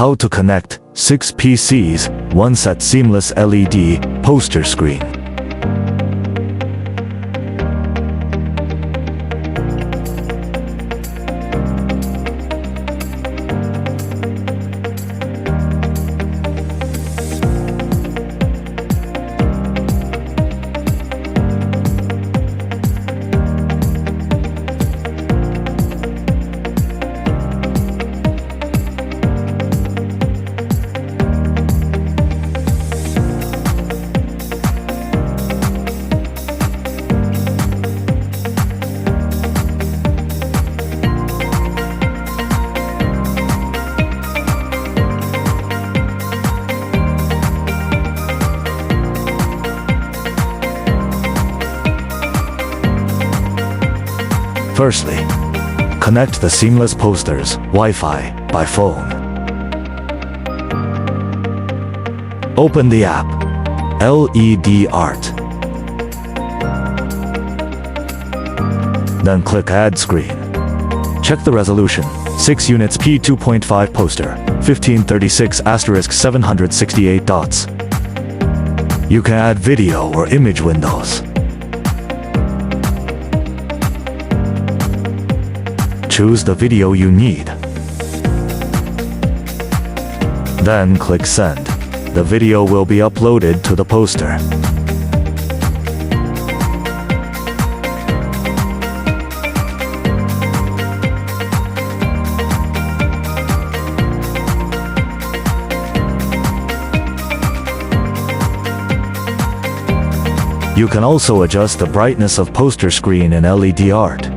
How to connect 6 PCs, 1 set seamless LED poster screen. Firstly, connect the seamless posters Wi-Fi by phone. Open the app, LED Art. Then click Add Screen. Check the resolution, 6 units p2.5 poster, 1536*768 dots. You can add video or image windows. Choose the video you need. Then click Send. The video will be uploaded to the poster. You can also adjust the brightness of poster screen in LED Art.